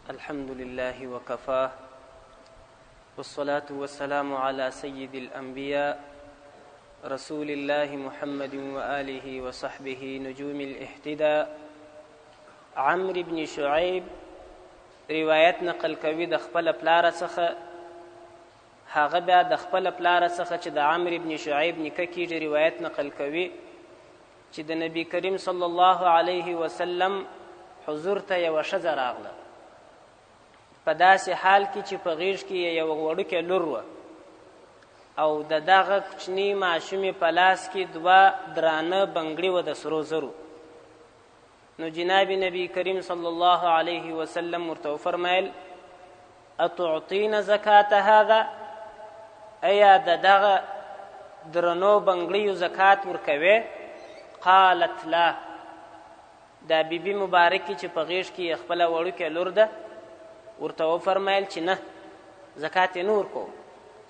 الحمد لله وكفاه والصلاة والسلام على سيد الأنبياء رسول الله محمد وآله وصحبه نجوم الاهتداء. عمرو بن شعیب روایت نقل کوي د خپل پلار څخه، هغه بیا د خپل پلار څخه چې د عمرو بن شعیب نیکه کیږي روایت نقل کوي چې د نبی کریم صلی الله علیه وسلم حضور ته یوه ښځه راغله، په داسې حال کې چې په غیږ کې یوه وړوکې لور وه او د دغه کوچني ماشومې په لاس کې دوه درانه بنګړي وه د سرو زرو. نو جناب نبی کریم صلی الله علیه وسلم ورته وفرمیل اتعطین زکات هذا، ایا د دغه درنو بنګړیو زکات ورکوې؟ قالت لا، دا بیبي مبارکي چې په غیږ کې خپله وړوکې لور ده ورته وفرمیل چې نه، زکات یې نه ورکوم.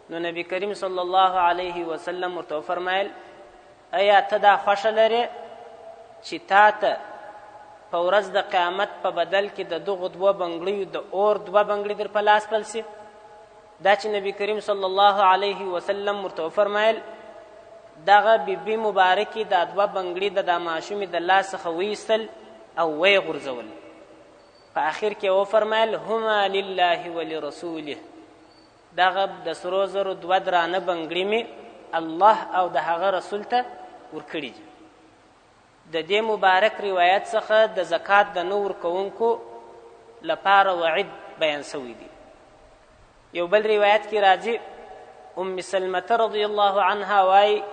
نو نبی کریم صلی الله علیه وسلم ورته وفرمیل ایا ته دا خوښه لرې چې تا ته په ورځ د قیامت په بدل کې د دغو دوه بنګړیو د اور دوه بنګړي در په لاس کړل سي؟ دا چې نبی کریم صلی الله علیه وسلم ورته وفرمیل دغه بیبي مبارکي دا دوه بنګړي د دا ماشومې د لاس څخه وایستل او ویې غورځول. په آخر کې وفرمیل هما لله ولرسوله، دغه د سرو زرو دوه درانه بنګړي مې الله او د هغه رسول ته ورکړي دي. د دې مبارک روایت څخه د زکات د نه ورکوونکو لپاره وعید بیان سوی دی. یو بل روایت کې راځي ام سلمة رضی الله عنها وای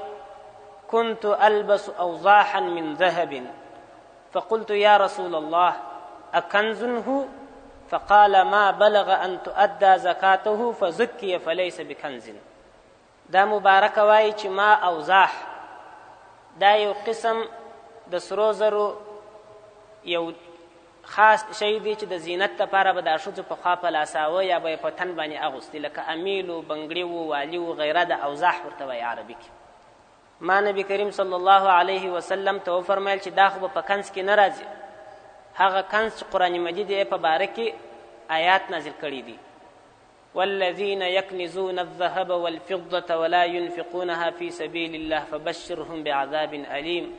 كنت ألبس أوضاحا من ذهب فقلت يا رسول الله أكنز هو؟ فقال ما بلغ أن تؤدى زكاته فزكي فليس بكنز. دا مبارک وای چې ما اوضاح دا یو قسم د سرو زرو یو خاص شی دی چې د زینت لپاره به دا ښځو پخوا په لاساوه یا به یې په تن باندې اغوستي، لکه امیل و بنګړي و والي و غیره د اوضاح ورته وایي عربي کې. ما نبی کریم صلی الله علیه وسلم ته وفرمیل چې دا خو به په کنز کې نه راځي، هغه کنز چې قرآن مجید یې په باره کې آیات نازل کړي دي والذین یکنزون الذهب والفضة ولا ينفقونها في سبیل الله فبشرهم بعذاب علیم.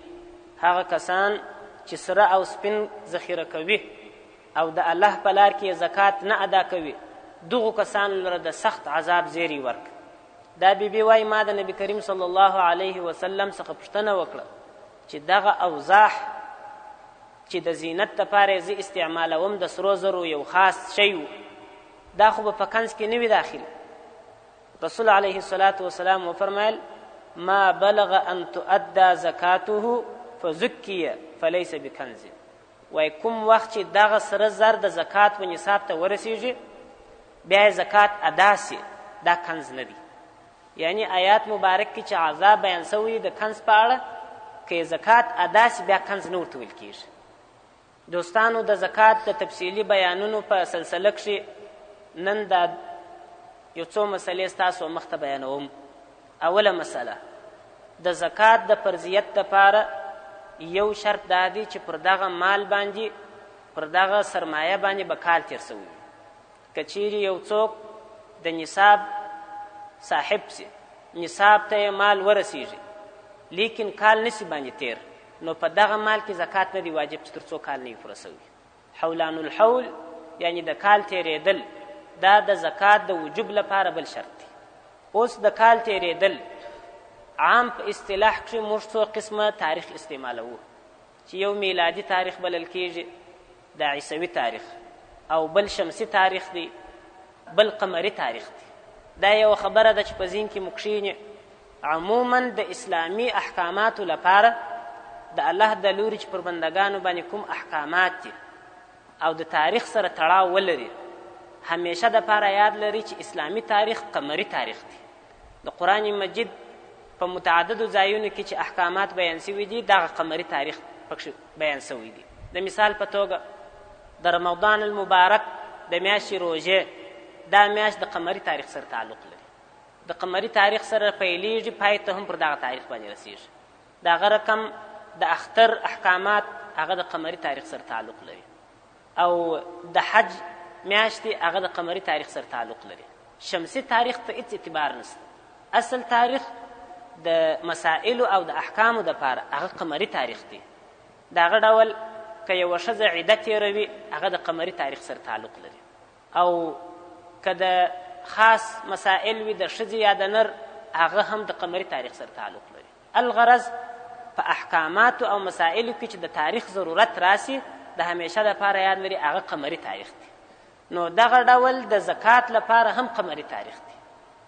هغه کسان چې سره او سپین ذخیره کوي او د الله په لار کې زکات نه ادا کوي، دغو کسانو لره د سخت عذاب زیری ورک. دا بیبي وایي ما د نبی کریم صلی الله علیه وسلم څخه پوښتنه وکړه چې دغه اوضاح چې د زینت لپاره زه استعمالوم د سرو زرو یو خاص شی و، دا خو به په کنز کې نه وي داخل. رسول علیه الصلاة والسلام وفرمیل ما بلغ ان تؤدى زکاته فزکیه فلیس بکنز. وای کوم وخت چې دغه سره زر د زکات و نصاب ته ورسیږي بیا زکات ادا سي، دا کنز نه دی. یعنی آیات مبارک کې چې عذاب بیان سوی د کنز په اړه که زکات ادا سي بیا کنز نه ورته ویل کېږي. دوستانو د زکات د تفصیلي بیانونو په سلسله کښې نن دا یو څو مسلې ستاسو مخ ته بیانوم. اوله مسله، د زکات د فرضیت دپاره یو شرط دا دی چې پر دغه مال باندې پر دغه سرمایه باندې به کال تیر سوی. که چیرې یو څوک د نصاب صاحب سي، نصاب ته مال ورسیږي لیکن کال نسی باندې تیر، نو په دغه مال کې زکات نه دی واجب چې تر څو کال نه وي پوره سوي. حولان الحول یعنی د کال تیرېدل دا د زکات د وجوب لپاره بل شرط دی. اوس د کال تیرېدل عام په اصطلاح کښې موږ څو قسمه تاریخ استعمالوو، چې یو میلادي تاریخ بلل کېږي، دا عیسوي تاریخ، او بل شمسي تاریخ دی، بل قمري تاریخ دی. دا یو خبره ده چې په ذهن کې مو کښېني. عموما د اسلامي احکاماتو لپاره د الله د لوري چې پر بندګانو باندې کوم احکامات دي او د تاریخ سره تړاو ولري، همیشه دپاره یاد لري چې اسلامي تاریخ قمري تاریخ دی. د قرآن مجید په متعددو ځایونو کې چې احکامات بیان سوي دي دغه قمري تاریخ پکښې بیان سوی دي. د مثال په توګه د رمضان المبارک د میاشتې روژې، دا میاشت د قمري تاریخ سره تعلق لري، د قمري تاریخ سره پیلیږي، پای ته هم پر دغه تاریخ باندې رسیږي. د هغه رقم د اختر احکامات هغه د قمري تاریخ سره تعلق لري. او د حج میاشتې هغه د قمري تاریخ سره تعلق لري. شمسي تاریخ ته هېڅ اعتبار نشته. اصل تاریخ د مسائلو او د احکامو دپاره هغه قمري تاریخ دی. د هغه ډول که یوه ښځه عده تېروي هغه د قمري تاریخ سره تعلق لري، او که د خاص مسائل وي د ښځې یا د نر هغه هم د قمري تاریخ سره تعلق لري. الغرض په احکاماتو او مسائلو کې چې د تاریخ ضرورت راسي د همیشه دپاره یاد لري هغه قمري تاریخ دی. نو دغه ډول د زکات لپاره هم قمري تاریخ دی.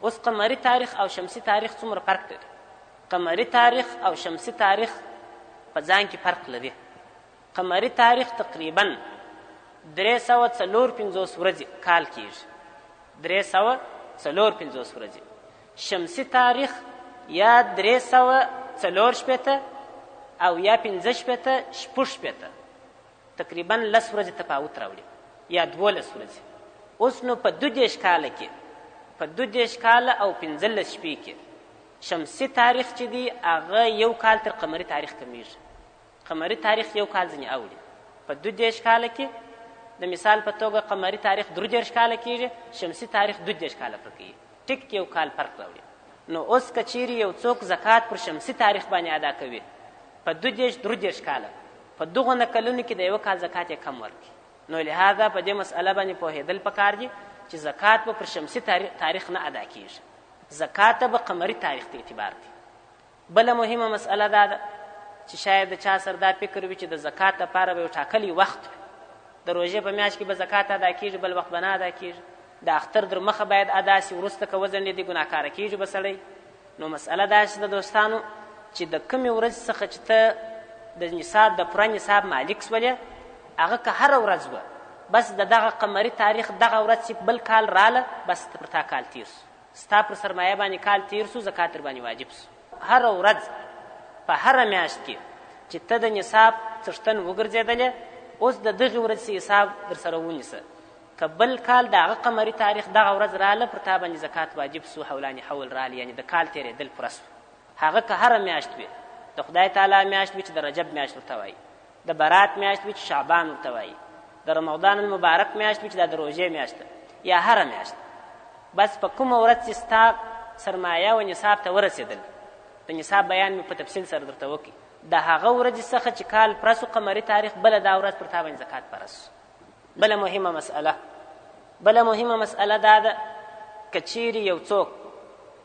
اوس قمري تاریخ او شمسي تاریخ څومره فرق لري؟ قمري تاریخ او شمسي تاریخ په ځان کې فرق لري. قمري تاریخ تقریبا 354 ورځې کال کېږي، 354 ورځې. شمسي تاریخ یا 364 او یا 65 شپږ تقریبا 10 ورځې تفاوت راوړي یا 12 ورځې. اوس نو په 32 کاله کې، په 32 کاله او 15 شپې کې شمسي تاریخ چې دی هغه یو کال تر قمري تاریخ کمیږي. قمري تاریخ یو کال ځینې اوړي. په 32 کاله کې د مثال په توګه قمري تاریخ 33 کاله کېږي، شمسي تاریخ 32 کاله فرقېږي. ټیک یو کال فرق راوړي. نو اوس که چیرې یو څوک زکات پر شمسي تاریخ باندې ادا کوي په 33 کاله، په دغو نکلونو کې د یوه کال زکات یې کم ورکړي. نو لهذا په دې مسئله باندې پوهېدل پکار دي چې زکات به پر شمسي تاریخ نه ادا کېږي، زکات به قمري تاریخ ته اعتبار دی. بله مهمه مسئله دا ده چې شاید د چا سره دا فکر وي چې د زکات لپاره به یو ټاکلی وخت وي. د روژې په میاشت کې به زکات ادا کېږي، بل وخت به نه ادا کېږي. د اختر در مخه باید ادا سي، وروسته که وځنډېدي ګناهکاره کېږي به سړی. نو مسئله دا چې د دوستانو چې د کمې ورځې څخه چې ته د نصاب د پوره نصاب مالک سولې، هغه که هره ورځ وه بس د دغه قمري تاریخ دغه ورځ چې بل کال راله بس پر تا کال تیر سو، ستا پر سرمایه باندې کال تیر سو، زکات در باندې واجب سو. هره ورځ په هره میاشت کې چې ته د نصاب څښتن وګرځېدلې، اوس د دغې ورځې حساب در سره ونیسه. که بل کال د هغه قمري تاریخ دغه ورځ راله پر تا باندې زکات واجب سو، حولاني حول راله، یعنې د کال تېرېدل پوره سو. هغه که هره میاشت وي، د خدای تعالی میاشت وي چې د رجب میاشت ورته وایي، د برات میاشت وي چې شعبان ورته وایي، د رمضان المبارک میاشت وي چې دا د روژې میاشت ده، یا هره میاشت، بس په کومه ورځ چې ستا سرمایه و نصاب ته ورسېدل، د نصاب بیان مې په تفصیل سره درته وکړي، د هغه ورځې څخه چې کال پوره سو قمري تاریخ، بله دا ورځ پر تا باندې زکات فرض سو. بله مهمه مسئله دا ده که چیرې یو څوک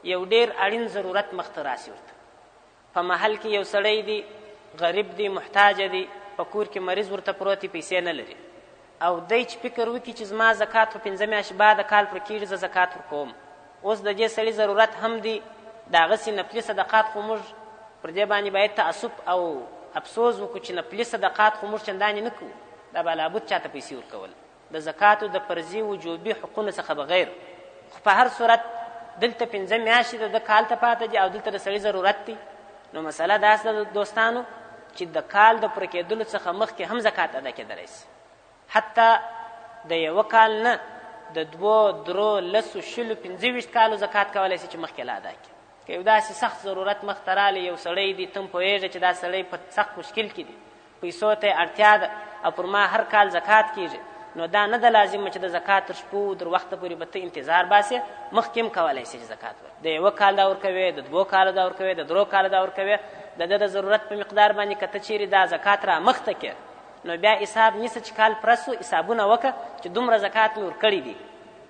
یو ډېر اړین ضرورت مخته راسي، ورته په محل کې یو سړی دی، غریب دی، محتاجه دی، په کور کې مریض ورته پروت دی، پیسې نه لري، او دی چې فکر وکړي چې زما زکات په 15 میاشتې بعد کال پر کېږي، زه زکات ورکوم. اوس د دې سړي ضرورت هم دی، د هغسې نفلي صدقات خو موږ پر دې باندې باید تعصب او افسوس وکړو چې نفلي صدقات خو موږ چندانې نه کوو، دا به لابد چاته پیسې ورکول د زکاتو د فرضي وجوبي حقونو څخه بغیر. خو په هر صورت دلته 15 میاشتې د کال ته پاته دي او دلته د سړي ضرورت دی. نو مسله داسې ده دوستانو چې د کال د پوره کېدلو څخه مخکې هم زکات ادا کېدلی سي. حتی د یوه کال نه د 2 3 10 20 25 کالو زکات کولی سي چې مخکې لا ادا کړي. که یو داسې سخت ضرورت مخته رالی، یو سړی دی، ته پوهېږه چې دا سړی په سخت مشکل کې دی، پیسو ته یې اړتیا ده او پر ما هر کال زکات کېږي، نو دا نه ده لازمه چې د زکات تر شپو در وخته پورې به ته انتظار باسې، مخکې هم کولی سي چې زکات ورکړي. د یوه کال دا ورکوې، د 2 کالو دا ورکوې، د 3 کالو دا ورکوې. د ده د ضرورت په مقدار باندې که ته چیرې دا زکات را مخته کړې، نو بیا حساب نیسه چې کال پوره سو، حسابونه وکړه چې دومره زکات مې ورکړي دي.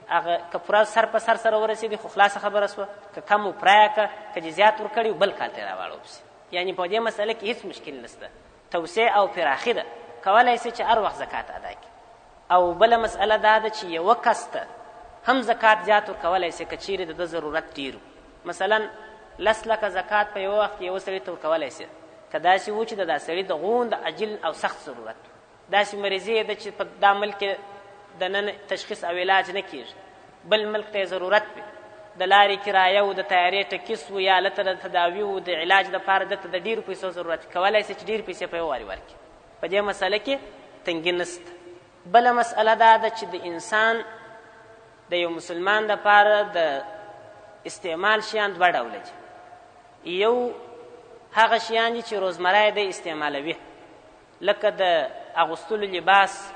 هغه که پوره سر په سر سره ورسېدي خو خلاصه خبره سوه، که کم و پرایه که چې زیات ورکړي بل کال ته یې راواړو پسې. یعنې په دې مسله کې هېڅ مشکل نشته، توسعه او پراخي ده، کولی سي چې هر وخت زکات ادا کړي. او بله مسئله دا ده چې یوه کس ته هم زکات زیات ورکولی سي که چیرې د ده ضرورت ډېر. مثلا 10 لکه زکات په یوه وخت کې یوه سړي ته ورکولی سي، که داسې و چې د دا سړي د غوند عجل او سخت ضرورت، داسې مریضي ده چې په دا ملک کې د نن تشخیص او علاج نه کېږي، بل ملک ته ضرورت وي، د لارې کرایه و، د طیارې ټکس و، یا لته د تداوي و، د علاج دپاره دته د ډېرو پیسو ضرورت وي، کولی سي چې ډېرې پیسې په یو وارې ورکړي. په دې مسله کې تنګي نسته. بله مسئله دا ده چې د انسان د یو مسلمان دپاره د استعمال شیان 2 ډوله دي. یو هغه شیان دي چې روزمره یې دی استعمالوي، لکه د اغوستلو لباس،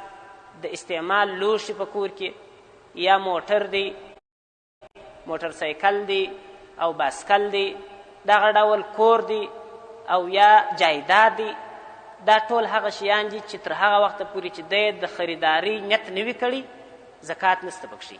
د استعمال لوښي په کور کې یا موټر دی، موټر سایکل دی او باسکل دی، دغه ډول کور دی او یا جایداد دی، دا ټول هغه شیان دي چې تر هغه وخته پورې چې دی د خریداري نیت نه وي کړی زکات نسته پکښې.